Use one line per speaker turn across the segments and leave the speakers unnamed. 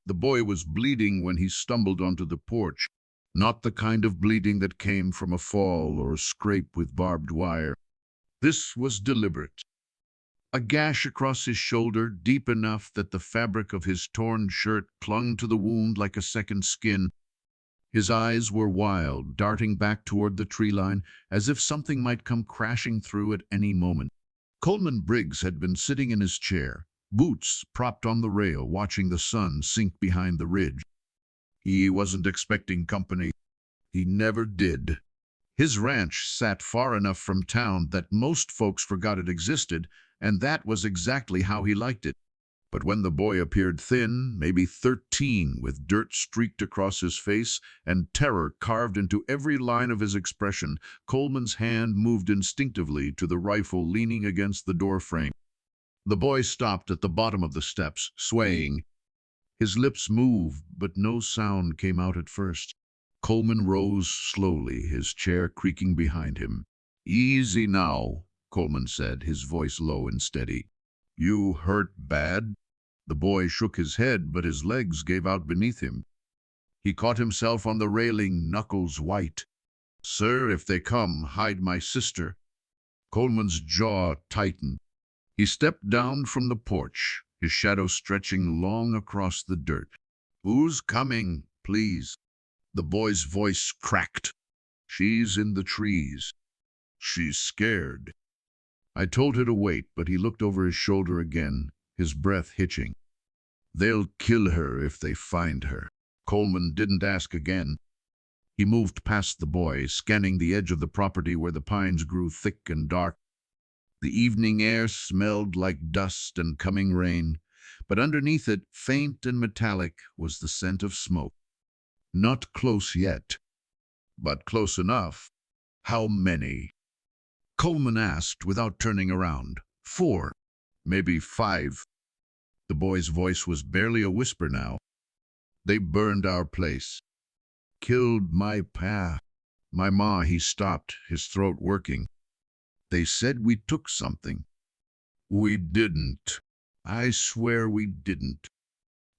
The boy was bleeding when he stumbled onto the porch, not the kind of bleeding that came from a fall or a scrape with barbed wire. This was deliberate. A gash across his shoulder, deep enough that the fabric of his torn shirt clung to the wound like a second skin. His eyes were wild, darting back toward the tree line, as if something might come crashing through at any moment. Coleman Briggs had been sitting in his chair, boots propped on the rail, watching the sun sink behind the ridge. He wasn't expecting company. He never did. His ranch sat far enough from town that most folks forgot it existed, and that was exactly how he liked it. But when the boy appeared thin, maybe 13, with dirt streaked across his face and terror carved into every line of his expression, Coleman's hand moved instinctively to the rifle leaning against the door frame. The boy stopped at the bottom of the steps, swaying. His lips moved, but no sound came out at first. Coleman rose slowly, his chair creaking behind him. "Easy now," Coleman said, his voice low and steady. "You hurt bad?" The boy shook his head, but his legs gave out beneath him. He caught himself on the railing, knuckles white. "Sir, if they come, hide my sister." Coleman's jaw tightened. He stepped down from the porch, his shadow stretching long across the dirt. "Who's coming, please?" The boy's voice cracked. "She's in the trees. She's scared." I told her to wait, but he looked over his shoulder again, his breath hitching. "They'll kill her if they find her." Coleman didn't ask again. He moved past the boy, scanning the edge of the property where the pines grew thick and dark. The evening air smelled like dust and coming rain, but underneath it, faint and metallic, was the scent of smoke. Not close yet, but close enough. "How many?" Coleman asked without turning around. "4, maybe 5. The boy's voice was barely a whisper now. "They burned our place. Killed my pa. My ma." He stopped, his throat working. "They said we took something. We didn't. I swear we didn't."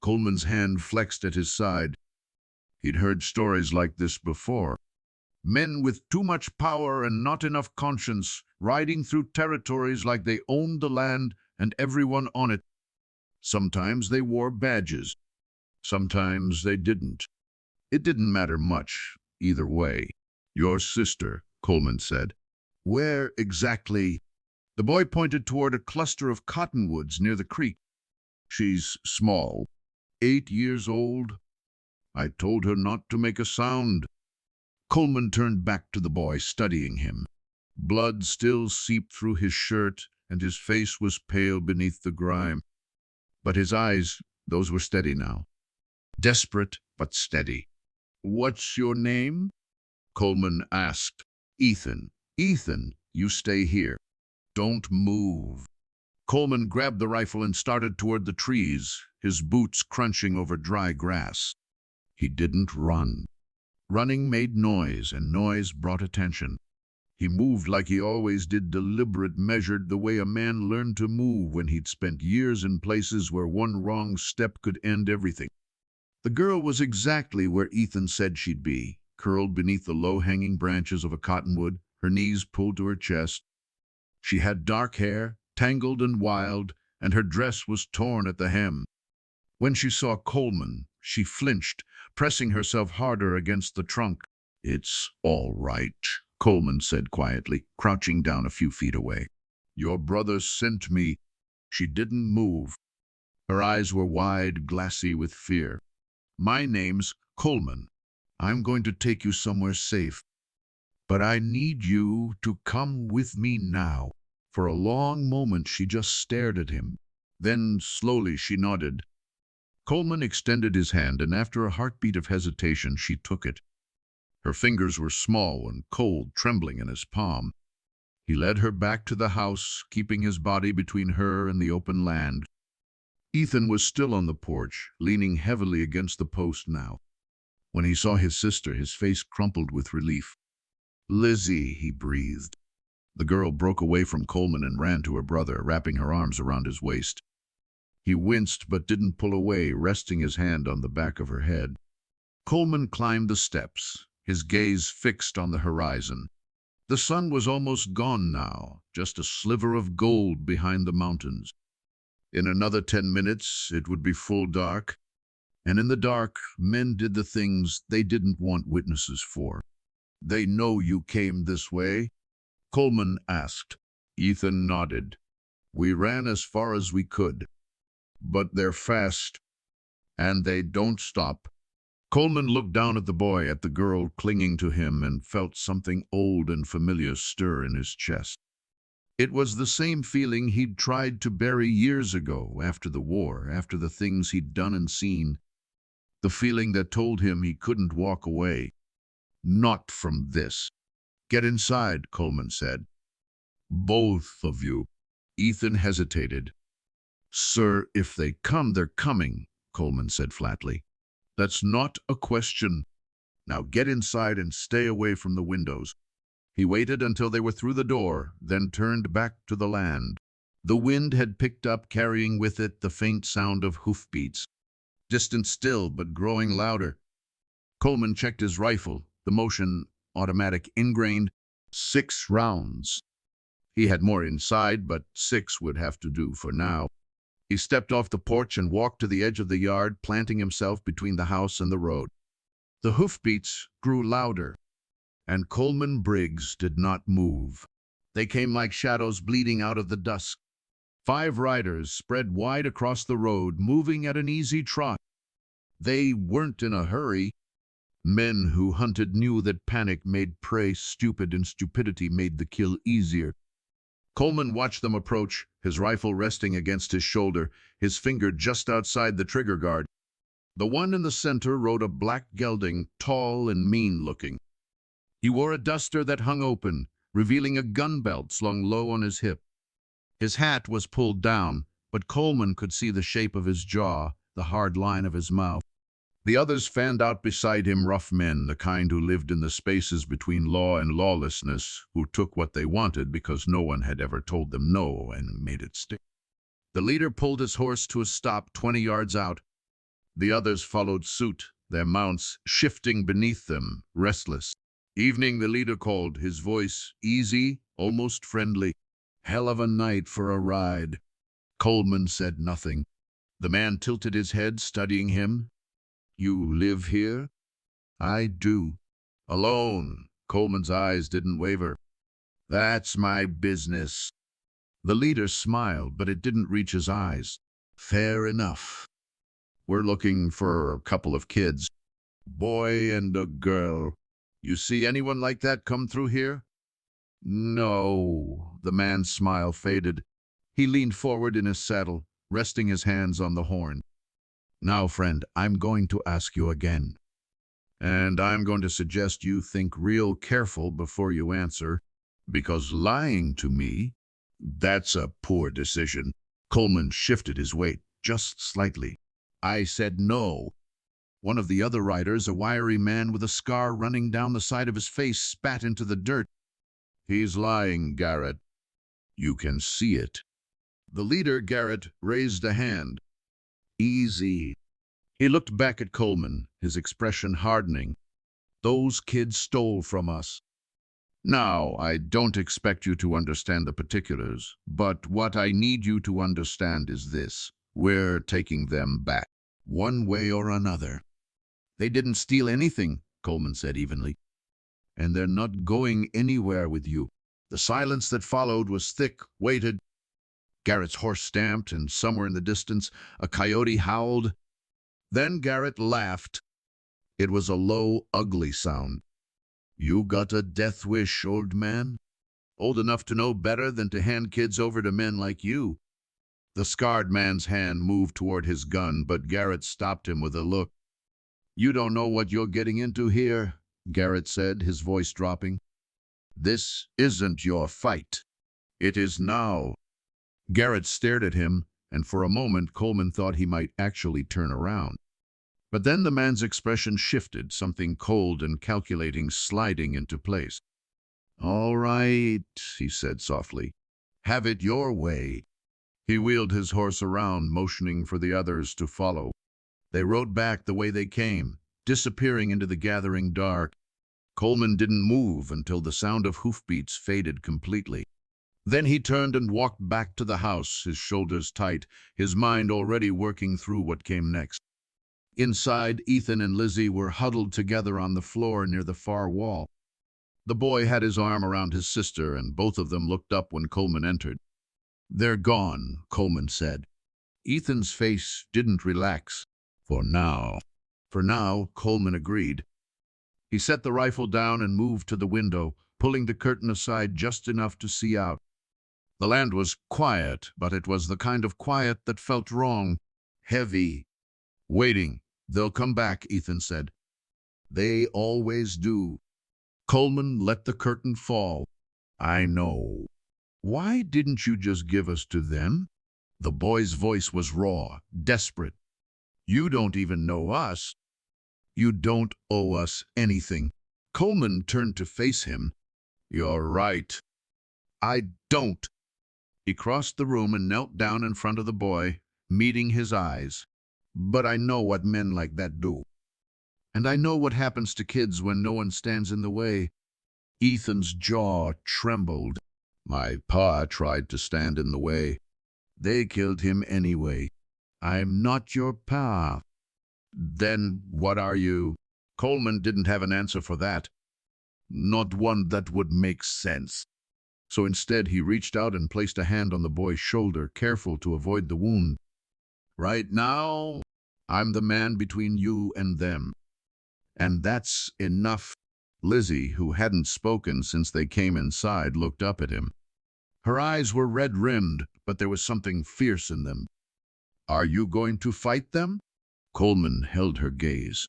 Coleman's hand flexed at his side. He'd heard stories like this before. Men with too much power and not enough conscience, riding through territories like they owned the land and everyone on it. Sometimes they wore badges. Sometimes they didn't. It didn't matter much, either way. "Your sister," Coleman said. "Where exactly?" The boy pointed toward a cluster of cottonwoods near the creek. "She's small, 8 years old. I told her not to make a sound." Coleman turned back to the boy, studying him. Blood still seeped through his shirt, and his face was pale beneath the grime. But his eyes, those were steady now. Desperate, but steady. "What's your name?" Coleman asked. "Ethan." "Ethan, you stay here. Don't move." Coleman grabbed the rifle and started toward the trees, his boots crunching over dry grass. He didn't run. Running made noise, and noise brought attention. He moved like he always did, deliberate, measured, the way a man learned to move when he'd spent years in places where one wrong step could end everything. The girl was exactly where Ethan said she'd be, curled beneath the low-hanging branches of a cottonwood, her knees pulled to her chest. She had dark hair, tangled and wild, and her dress was torn at the hem. When she saw Coleman, she flinched, pressing herself harder against the trunk. "It's all right," Coleman said quietly, crouching down a few feet away. "Your brother sent me." She didn't move. Her eyes were wide, glassy with fear. "My name's Coleman. I'm going to take you somewhere safe. But I need you to come with me now." For a long moment she just stared at him. Then slowly she nodded. Coleman extended his hand, and after a heartbeat of hesitation, she took it. Her fingers were small and cold, trembling in his palm. He led her back to the house, keeping his body between her and the open land. Ethan was still on the porch, leaning heavily against the post now. When he saw his sister, his face crumpled with relief. "Lizzie," he breathed. The girl broke away from Coleman and ran to her brother, wrapping her arms around his waist. He winced but didn't pull away, resting his hand on the back of her head. Coleman climbed the steps, his gaze fixed on the horizon. The sun was almost gone now, just a sliver of gold behind the mountains. In another 10 minutes, it would be full dark, and in the dark, men did the things they didn't want witnesses for. "They know you came this way?" Coleman asked. Ethan nodded. "We ran as far as we could. But they're fast, and they don't stop." Coleman looked down at the boy, at the girl clinging to him, and felt something old and familiar stir in his chest. It was the same feeling he'd tried to bury years ago, after the war, after the things he'd done and seen. The feeling that told him he couldn't walk away. Not from this. "Get inside," Coleman said. "Both of you." Ethan hesitated. "Sir, if they come, they're coming," Coleman said flatly. "That's not a question. Now get inside and stay away from the windows." He waited until they were through the door, then turned back to the land. The wind had picked up, carrying with it the faint sound of hoofbeats. Distant still, but growing louder. Coleman checked his rifle, the motion automatic ingrained. 6 rounds. He had more inside, but 6 would have to do for now. He stepped off the porch and walked to the edge of the yard, planting himself between the house and the road. The hoofbeats grew louder, and Coleman Briggs did not move. They came like shadows bleeding out of the dusk. 5 riders spread wide across the road, moving at an easy trot. They weren't in a hurry. Men who hunted knew that panic made prey stupid, and stupidity made the kill easier. Coleman watched them approach, his rifle resting against his shoulder, his finger just outside the trigger guard. The one in the center rode a black gelding, tall and mean-looking. He wore a duster that hung open, revealing a gun belt slung low on his hip. His hat was pulled down, but Coleman could see the shape of his jaw, the hard line of his mouth. The others fanned out beside him, rough men, the kind who lived in the spaces between law and lawlessness, who took what they wanted because no one had ever told them no and made it stick. The leader pulled his horse to a stop 20 yards out. The others followed suit, their mounts shifting beneath them, restless. "Evening," the leader called, his voice easy, almost friendly. "Hell of a night for a ride." Coleman said nothing. The man tilted his head, studying him. "You live here?" "I do." "Alone?" Coleman's eyes didn't waver. "That's my business." The leader smiled, but it didn't reach his eyes. "Fair enough. We're looking for a couple of kids. Boy and a girl. You see anyone like that come through here?" "No." The man's smile faded. He leaned forward in his saddle, resting his hands on the horn. "Now, friend, I'm going to ask you again. And I'm going to suggest you think real careful before you answer, because lying to me, that's a poor decision." Coleman shifted his weight just slightly. "I said no." One of the other riders, a wiry man with a scar running down the side of his face, spat into the dirt. "He's lying, Garrett. You can see it." The leader, Garrett, raised a hand. "Easy." He looked back at Coleman, his expression hardening. "Those kids stole from us. Now, I don't expect you to understand the particulars, but what I need you to understand is this. We're taking them back, one way or another." "They didn't steal anything," Coleman said evenly. "And they're not going anywhere with you." The silence that followed was thick, weighted. Garrett's horse stamped, and somewhere in the distance, a coyote howled. Then Garrett laughed. It was a low, ugly sound. "You got a death wish, old man? Old enough to know better than to hand kids over to men like you?" The scarred man's hand moved toward his gun, but Garrett stopped him with a look. "You don't know what you're getting into here," Garrett said, his voice dropping. "This isn't your fight. It is now." Garrett stared at him, and for a moment Coleman thought he might actually turn around. But then the man's expression shifted, something cold and calculating sliding into place. "All right," he said softly. "Have it your way." He wheeled his horse around, motioning for the others to follow. They rode back the way they came, disappearing into the gathering dark. Coleman didn't move until the sound of hoofbeats faded completely. Then he turned and walked back to the house, his shoulders tight, his mind already working through what came next. Inside, Ethan and Lizzie were huddled together on the floor near the far wall. The boy had his arm around his sister, and both of them looked up when Coleman entered. "They're gone," Coleman said. Ethan's face didn't relax. For now. For now, Coleman agreed. He set the rifle down and moved to the window, pulling the curtain aside just enough to see out. The land was quiet, but it was the kind of quiet that felt wrong, heavy. "Waiting. They'll come back," Ethan said. "They always do." Coleman let the curtain fall. "I know. Why didn't you just give us to them?" The boy's voice was raw, desperate. "You don't even know us. You don't owe us anything." Coleman turned to face him. "You're right. I don't." He crossed the room and knelt down in front of the boy, meeting his eyes. "But I know what men like that do. And I know what happens to kids when no one stands in the way." Ethan's jaw trembled. "My pa tried to stand in the way. They killed him anyway." "I'm not your pa." "Then what are you?" Coleman didn't have an answer for that. Not one that would make sense. So instead he reached out and placed a hand on the boy's shoulder, careful to avoid the wound. "Right now, I'm the man between you and them. And that's enough." Lizzie, who hadn't spoken since they came inside, looked up at him. Her eyes were red-rimmed, but there was something fierce in them. "Are you going to fight them?" Coleman held her gaze.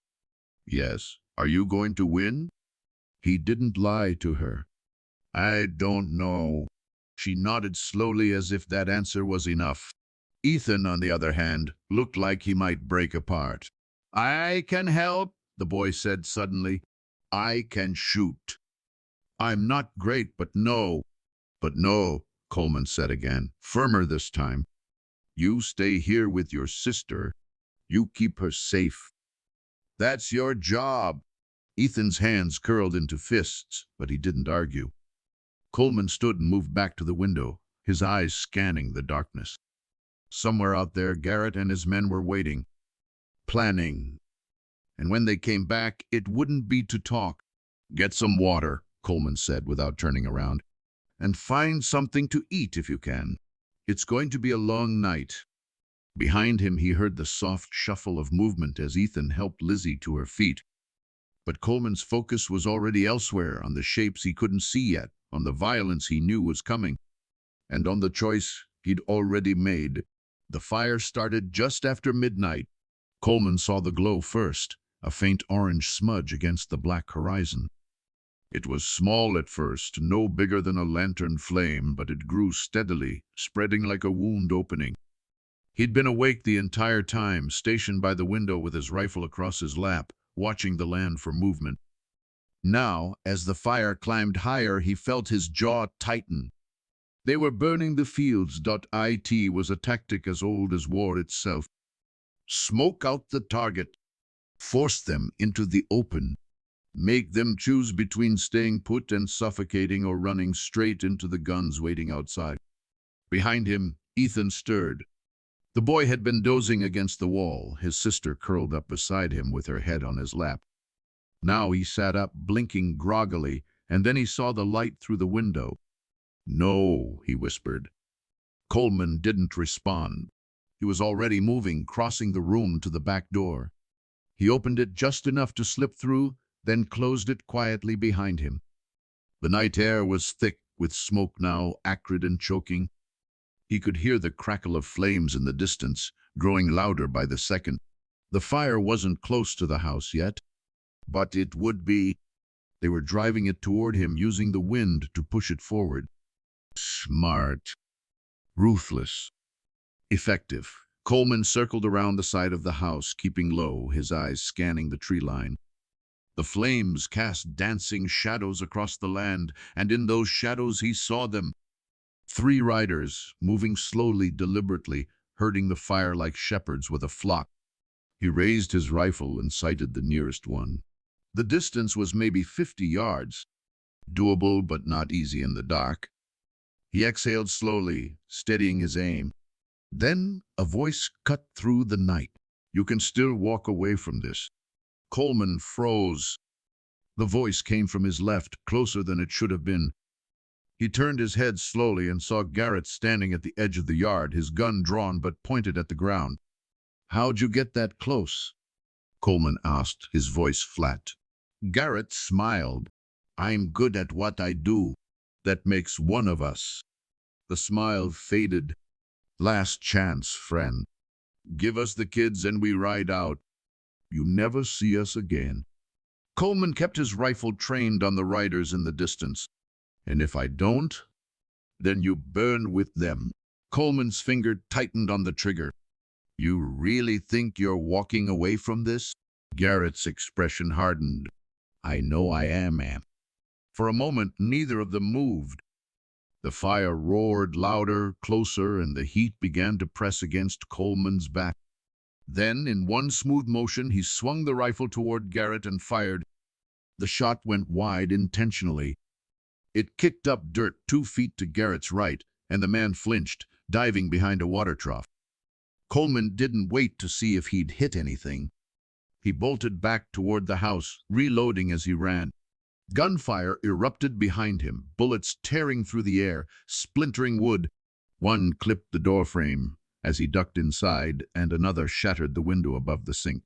"Yes. Are you going to win?" He didn't lie to her. "I don't know." She nodded slowly as if that answer was enough. Ethan, on the other hand, looked like he might break apart. "I can help," the boy said suddenly. "I can shoot. I'm not great, but no." "But no," Coleman said again, firmer this time. "You stay here with your sister. You keep her safe. That's your job." Ethan's hands curled into fists, but he didn't argue. Coleman stood and moved back to the window, his eyes scanning the darkness. Somewhere out there, Garrett and his men were waiting, planning. And when they came back, it wouldn't be to talk. "Get some water," Coleman said without turning around. "And find something to eat if you can. It's going to be a long night." Behind him, he heard the soft shuffle of movement as Ethan helped Lizzie to her feet. But Coleman's focus was already elsewhere, on the shapes he couldn't see yet, on the violence he knew was coming, and on the choice he'd already made. The fire started just after midnight. Coleman saw the glow first, a faint orange smudge against the black horizon. It was small at first, no bigger than a lantern flame, but it grew steadily, spreading like a wound opening. He'd been awake the entire time, stationed by the window with his rifle across his lap, watching the land for movement. Now, as the fire climbed higher, he felt his jaw tighten. They were burning the fields. It was a tactic as old as war itself. Smoke out the target. Force them into the open. Make them choose between staying put and suffocating or running straight into the guns waiting outside. Behind him, Ethan stirred. The boy had been dozing against the wall, his sister curled up beside him with her head on his lap. Now he sat up, blinking groggily, and then he saw the light through the window. "No," he whispered. Coleman didn't respond. He was already moving, crossing the room to the back door. He opened it just enough to slip through, then closed it quietly behind him. The night air was thick with smoke now, acrid and choking. He could hear the crackle of flames in the distance, growing louder by the second. The fire wasn't close to the house yet, but it would be. They were driving it toward him, using the wind to push it forward. Smart. Ruthless. Effective. Coleman circled around the side of the house, keeping low, his eyes scanning the tree line. The flames cast dancing shadows across the land, and in those shadows he saw them. 3 riders, moving slowly, deliberately, herding the fire like shepherds with a flock. He raised his rifle and sighted the nearest one. The distance was maybe 50 yards, doable but not easy in the dark. He exhaled slowly, steadying his aim. Then a voice cut through the night. "You can still walk away from this." Coleman froze. The voice came from his left, closer than it should have been. He turned his head slowly and saw Garrett standing at the edge of the yard, his gun drawn but pointed at the ground. "How'd you get that close?" Coleman asked, his voice flat. Garrett smiled. "I'm good at what I do. That makes one of us." The smile faded. "Last chance, friend. Give us the kids and we ride out. You never see us again." Coleman kept his rifle trained on the riders in the distance. "And if I don't, then you burn with them." Coleman's finger tightened on the trigger. "You really think you're walking away from this?" Garrett's expression hardened. "I know I am, ma'am." For a moment, neither of them moved. The fire roared louder, closer, and the heat began to press against Coleman's back. Then, in one smooth motion, he swung the rifle toward Garrett and fired. The shot went wide intentionally. It kicked up dirt 2 feet to Garrett's right, and the man flinched, diving behind a water trough. Coleman didn't wait to see if he'd hit anything. He bolted back toward the house, reloading as he ran. Gunfire erupted behind him, bullets tearing through the air, splintering wood. One clipped the doorframe as he ducked inside, and another shattered the window above the sink.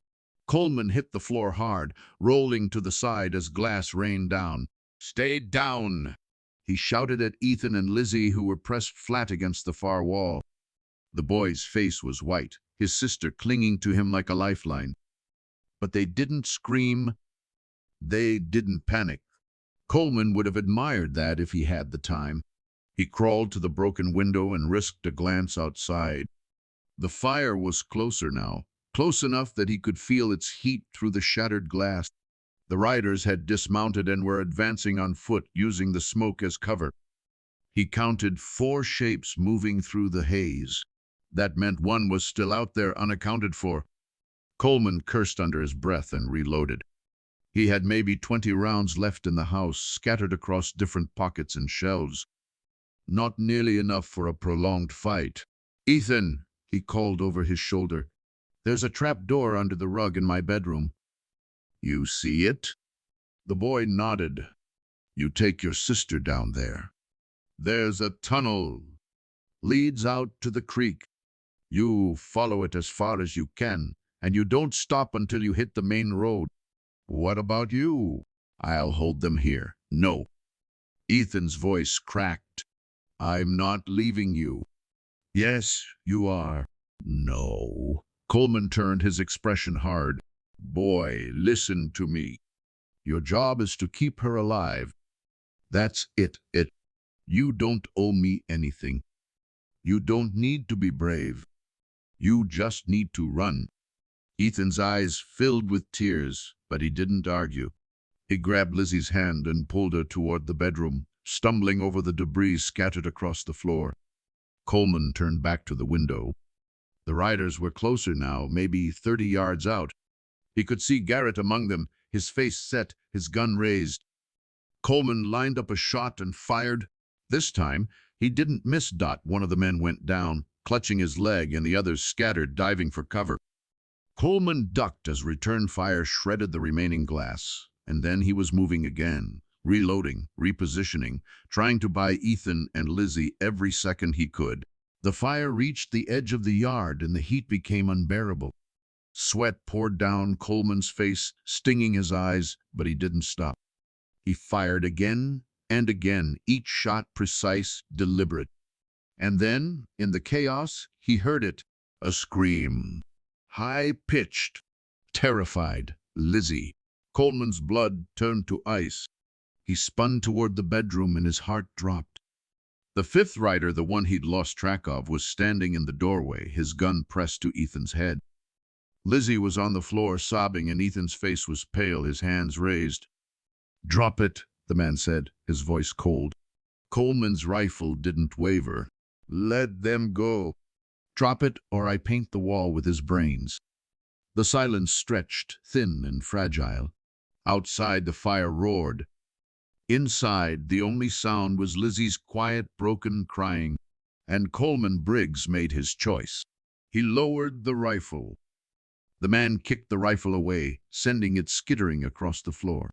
Coleman hit the floor hard, rolling to the side as glass rained down. "Stay down!" he shouted at Ethan and Lizzie, who were pressed flat against the far wall. The boy's face was white, his sister clinging to him like a lifeline. But they didn't scream. They didn't panic. Coleman would have admired that if he had the time. He crawled to the broken window and risked a glance outside. The fire was closer now, close enough that he could feel its heat through the shattered glass. The riders had dismounted and were advancing on foot, using the smoke as cover. He counted 4 shapes moving through the haze. That meant one was still out there, unaccounted for. Coleman cursed under his breath and reloaded. He had maybe 20 rounds left in the house, scattered across different pockets and shelves. Not nearly enough for a prolonged fight. "Ethan," he called over his shoulder, "there's a trap door under the rug in my bedroom." "You see it?" The boy nodded. "You take your sister down there. There's a tunnel. Leads out to the creek. You follow it as far as you can, and you don't stop until you hit the main road." "What about you?" "I'll hold them here." "No." Ethan's voice cracked. "I'm not leaving you." "Yes, you are." "No." Coleman turned, his expression hard. "Boy, listen to me. Your job is to keep her alive. That's it. You don't owe me anything. You don't need to be brave. You just need to run." Ethan's eyes filled with tears, but he didn't argue. He grabbed Lizzie's hand and pulled her toward the bedroom, stumbling over the debris scattered across the floor. Coleman turned back to the window. The riders were closer now, maybe 30 yards out. He could see Garrett among them, his face set, his gun raised. Coleman lined up a shot and fired. This time, he didn't miss. One of the men went down, clutching his leg, and the others scattered, diving for cover. Coleman ducked as return fire shredded the remaining glass, and then he was moving again, reloading, repositioning, trying to buy Ethan and Lizzie every second he could. The fire reached the edge of the yard, and the heat became unbearable. Sweat poured down Coleman's face, stinging his eyes, but he didn't stop. He fired again and again, each shot precise, deliberate. And then, in the chaos, he heard it, a scream. High-pitched, terrified, Lizzie. Coleman's blood turned to ice. He spun toward the bedroom and his heart dropped. The 5th rider, the one he'd lost track of, was standing in the doorway, his gun pressed to Ethan's head. Lizzie was on the floor sobbing, and Ethan's face was pale, his hands raised. "Drop it," the man said, his voice cold. Coleman's rifle didn't waver. "Let them go. Drop it, or I paint the wall with his brains." The silence stretched, thin and fragile. Outside, the fire roared. Inside, the only sound was Lizzie's quiet, broken crying, and Coleman Briggs made his choice. He lowered the rifle. The man kicked the rifle away, sending it skittering across the floor.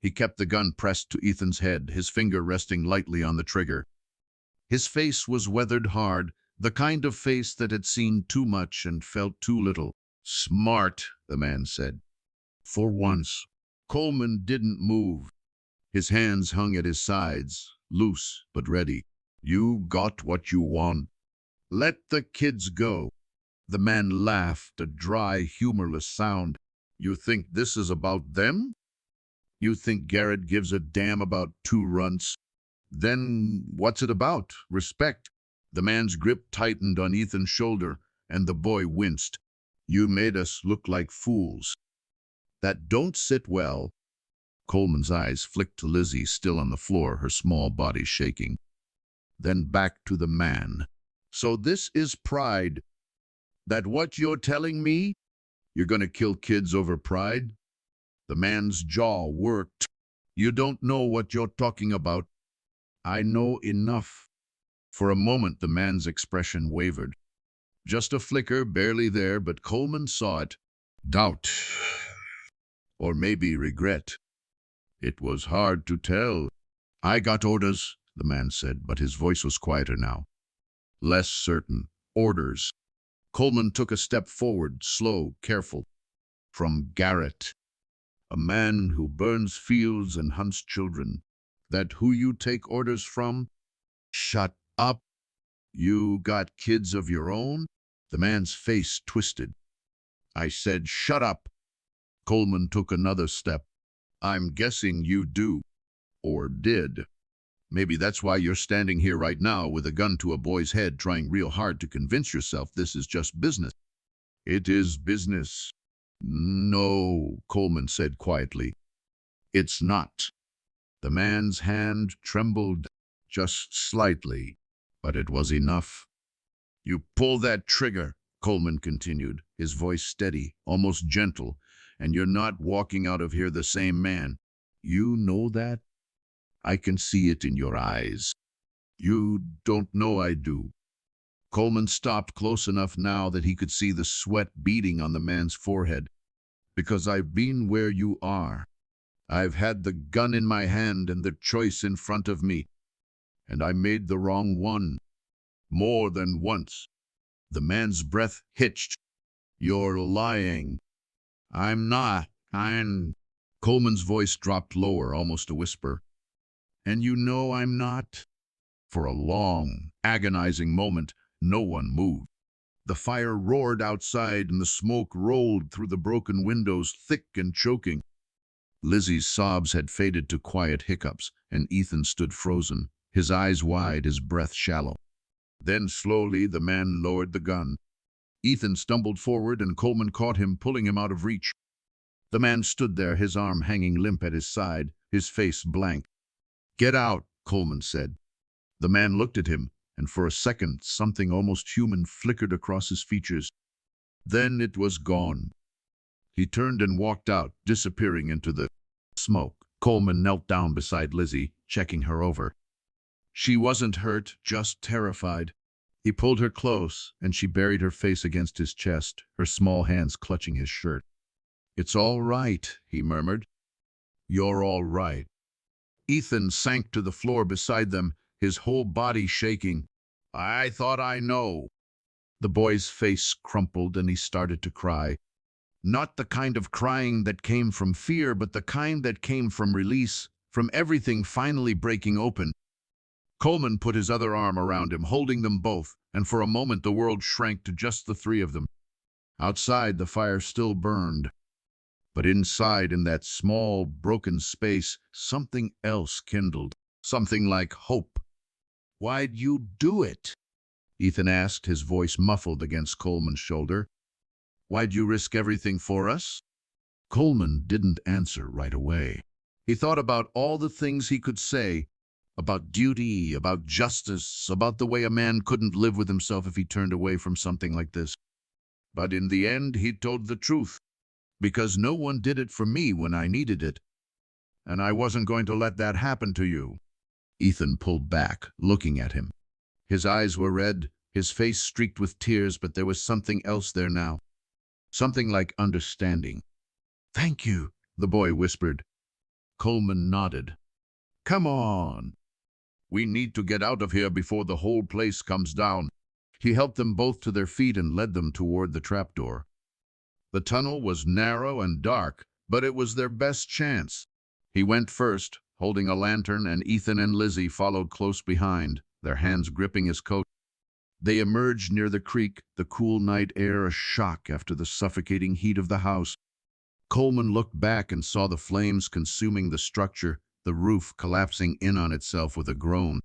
He kept the gun pressed to Ethan's head, his finger resting lightly on the trigger. His face was weathered hard, the kind of face that had seen too much and felt too little. "Smart," the man said. "For once." Coleman didn't move. His hands hung at his sides, loose but ready. "You got what you want. Let the kids go." The man laughed, a dry, humorless sound. "You think this is about them? You think Garrett gives a damn about 2 runts? Then what's it about? Respect." The man's grip tightened on Ethan's shoulder, and the boy winced. "You made us look like fools. That don't sit well." Coleman's eyes flicked to Lizzie, still on the floor, her small body shaking. Then back to the man. "So this is pride? That what you're telling me? You're gonna kill kids over pride?" The man's jaw worked. "You don't know what you're talking about." "I know enough." For a moment, the man's expression wavered. Just a flicker, barely there, but Coleman saw it. Doubt. Or maybe regret. It was hard to tell. "I got orders," the man said, but his voice was quieter now. Less certain. "Orders." Coleman took a step forward, slow, careful. "From Garrett. A man who burns fields and hunts children. That who you take orders from?" "Shut up. You got kids of your own?" The man's face twisted. "I said shut up." Coleman took another step. "I'm guessing you do. Or did. Maybe that's why you're standing here right now with a gun to a boy's head, trying real hard to convince yourself this is just business." "It is business." "No," Coleman said quietly. "It's not." The man's hand trembled just slightly, but it was enough. "You pull that trigger," Coleman continued, his voice steady, almost gentle, "and you're not walking out of here the same man. You know that? I can see it in your eyes." "You don't know I do." Coleman stopped close enough now that he could see the sweat beading on the man's forehead. "Because I've been where you are. I've had the gun in my hand and the choice in front of me. And I made the wrong one. More than once." The man's breath hitched. "You're lying." "I'm not. I'm—" Coleman's voice dropped lower, almost a whisper. "And you know I'm not?" For a long, agonizing moment, no one moved. The fire roared outside and the smoke rolled through the broken windows, thick and choking. Lizzie's sobs had faded to quiet hiccups, and Ethan stood frozen, his eyes wide, his breath shallow. Then slowly the man lowered the gun. Ethan stumbled forward and Coleman caught him, pulling him out of reach. The man stood there, his arm hanging limp at his side, his face blank. "Get out," Coleman said. The man looked at him, and for a second something almost human flickered across his features. Then it was gone. He turned and walked out, disappearing into the smoke. Coleman knelt down beside Lizzie, checking her over. She wasn't hurt, just terrified. He pulled her close, and she buried her face against his chest, her small hands clutching his shirt. "It's all right," he murmured. "You're all right." Ethan sank to the floor beside them, his whole body shaking. "I thought I know." The boy's face crumpled and he started to cry. Not the kind of crying that came from fear, but the kind that came from release, from everything finally breaking open. Coleman put his other arm around him, holding them both, and for a moment the world shrank to just the three of them. Outside, the fire still burned. But inside, in that small, broken space, something else kindled. Something like hope. "Why'd you do it?" Ethan asked, his voice muffled against Coleman's shoulder. "Why'd you risk everything for us?" Coleman didn't answer right away. He thought about all the things he could say. about duty, about justice, about the way a man couldn't live with himself if he turned away from something like this. But in the end, he told the truth, because no one did it for me when I needed it. And I wasn't going to let that happen to you. Ethan pulled back, looking at him. His eyes were red, his face streaked with tears, but there was something else there now. Something like understanding. "Thank you," the boy whispered. Coleman nodded. "Come on. We need to get out of here before the whole place comes down." He helped them both to their feet and led them toward the trapdoor. The tunnel was narrow and dark, but it was their best chance. He went first, holding a lantern, and Ethan and Lizzie followed close behind, their hands gripping his coat. They emerged near the creek, the cool night air a shock after the suffocating heat of the house. Coleman looked back and saw the flames consuming the structure, the roof collapsing in on itself with a groan.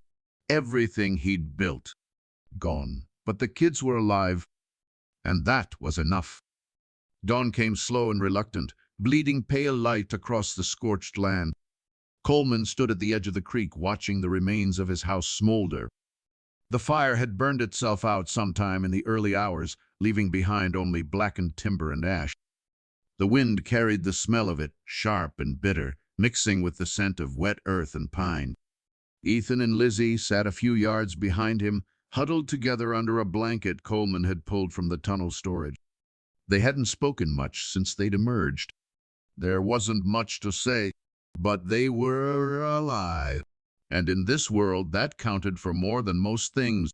Everything he'd built, gone. But the kids were alive, and that was enough. Dawn came slow and reluctant, bleeding pale light across the scorched land. Coleman stood at the edge of the creek, watching the remains of his house smolder. The fire had burned itself out sometime in the early hours, leaving behind only blackened timber and ash. The wind carried the smell of it, sharp and bitter, mixing with the scent of wet earth and pine. Ethan and Lizzie sat a few yards behind him, huddled together under a blanket Coleman had pulled from the tunnel storage. They hadn't spoken much since they'd emerged. There wasn't much to say, but they were alive. And in this world, that counted for more than most things.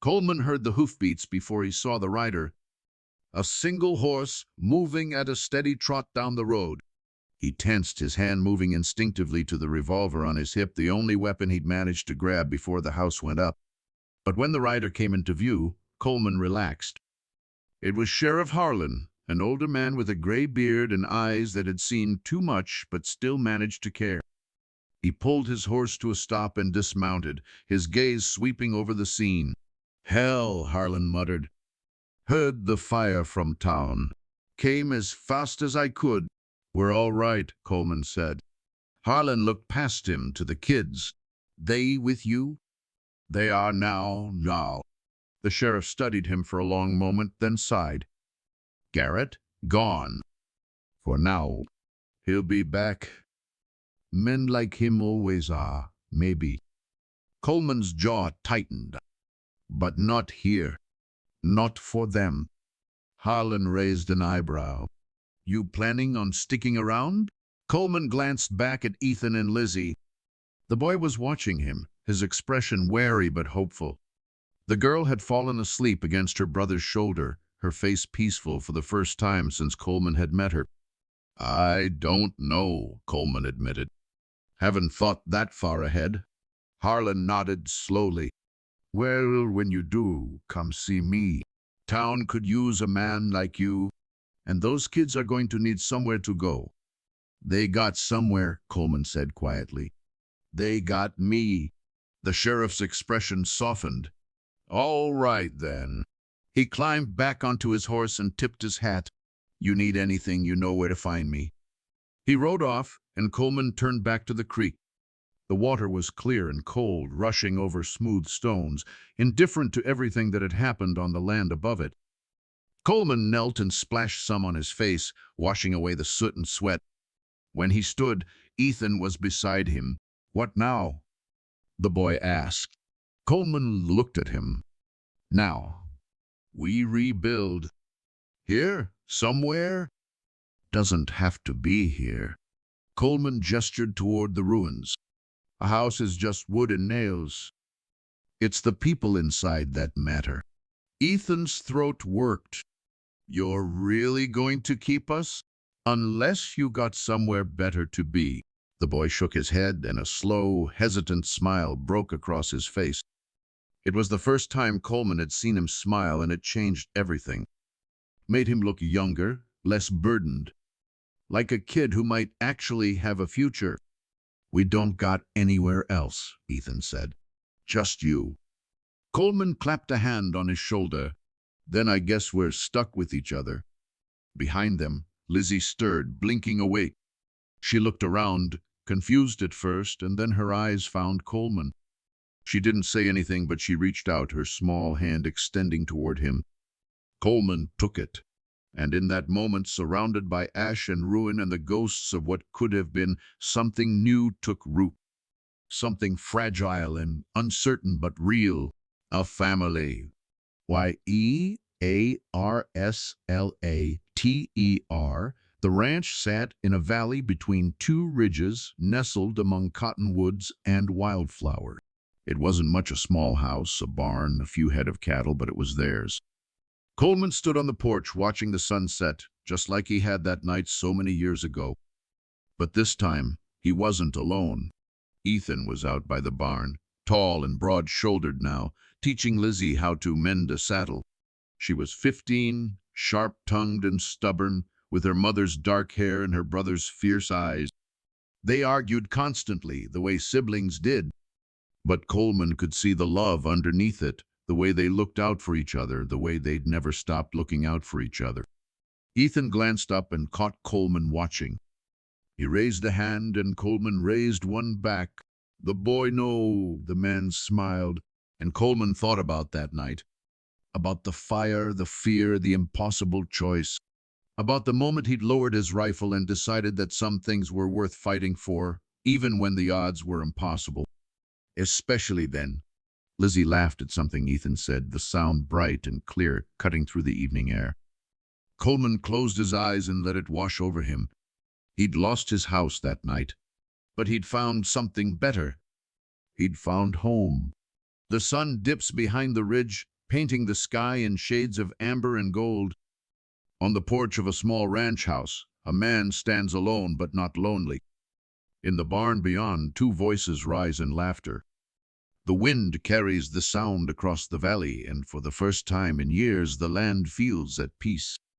Coleman heard the hoofbeats before he saw the rider. A single horse, moving at a steady trot down the road. He tensed, his hand moving instinctively to the revolver on his hip, the only weapon he'd managed to grab before the house went up. But when the rider came into view, Coleman relaxed. It was Sheriff Harlan, an older man with a gray beard and eyes that had seen too much but still managed to care. He pulled his horse to a stop and dismounted, his gaze sweeping over the scene. "Hell," Harlan muttered. "Heard the fire from town. Came as fast as I could." "We're all right," Coleman said. Harlan looked past him to the kids. "They with you?" "They are now." The sheriff studied him for a long moment, then sighed. "Garrett? Gone. For now. He'll be back. Men like him always are, maybe." Coleman's jaw tightened. "But not here. Not for them." Harlan raised an eyebrow. "You planning on sticking around?" Coleman glanced back at Ethan and Lizzie. The boy was watching him, his expression wary but hopeful. The girl had fallen asleep against her brother's shoulder, her face peaceful for the first time since Coleman had met her. "I don't know," Coleman admitted. "Haven't thought that far ahead." Harlan nodded slowly. "Well, when you do, come see me. Town could use a man like you, and those kids are going to need somewhere to go." "They got somewhere," Coleman said quietly. "They got me." The sheriff's expression softened. "All right, then." He climbed back onto his horse and tipped his hat. "You need anything, you know where to find me." He rode off, and Coleman turned back to the creek. The water was clear and cold, rushing over smooth stones, indifferent to everything that had happened on the land above it. Coleman knelt and splashed some on his face, washing away the soot and sweat. When he stood, Ethan was beside him. "What now?" the boy asked. Coleman looked at him. "Now, we rebuild. Here, somewhere? Doesn't have to be here." Coleman gestured toward the ruins. "A house is just wood and nails. It's the people inside that matter." Ethan's throat worked. "You're really going to keep us? Unless you got somewhere better to be." The boy shook his head, and a slow, hesitant smile broke across his face. It was the first time Coleman had seen him smile, and it changed everything. Made him look younger, less burdened. Like a kid who might actually have a future. "We don't got anywhere else," Ethan said. "Just you." Coleman clapped a hand on his shoulder. "Then I guess we're stuck with each other." Behind them, Lizzie stirred, blinking awake. She looked around, confused at first, and then her eyes found Coleman. She didn't say anything, but she reached out, her small hand extending toward him. Coleman took it, and in that moment, surrounded by ash and ruin and the ghosts of what could have been, something new took root. Something fragile and uncertain but real. A family. Yearslater. The ranch sat in a valley between two ridges, nestled among cottonwoods and wildflower. It wasn't much a small house, a barn, a few head of cattle, but it was theirs. Coleman stood on the porch watching the sunset, just like he had that night so many years ago. But this time, he wasn't alone. Ethan was out by the barn, tall and broad-shouldered now, teaching Lizzie how to mend a saddle. She was 15, sharp-tongued and stubborn, with her mother's dark hair and her brother's fierce eyes. They argued constantly, the way siblings did. But Coleman could see the love underneath it, the way they looked out for each other, the way they'd never stopped looking out for each other. Ethan glanced up and caught Coleman watching. He raised a hand, and Coleman raised one back. "The boy, no," the man smiled, and Coleman thought about that night. About the fire, the fear, the impossible choice. About the moment he'd lowered his rifle and decided that some things were worth fighting for, even when the odds were impossible. Especially then. Lizzie laughed at something Ethan said, the sound bright and clear, cutting through the evening air. Coleman closed his eyes and let it wash over him. He'd lost his house that night, but he'd found something better. He'd found home. The sun dips behind the ridge, painting the sky in shades of amber and gold. On the porch of a small ranch house, a man stands alone but not lonely. In the barn beyond, two voices rise in laughter. The wind carries the sound across the valley, and for the first time in years, the land feels at peace.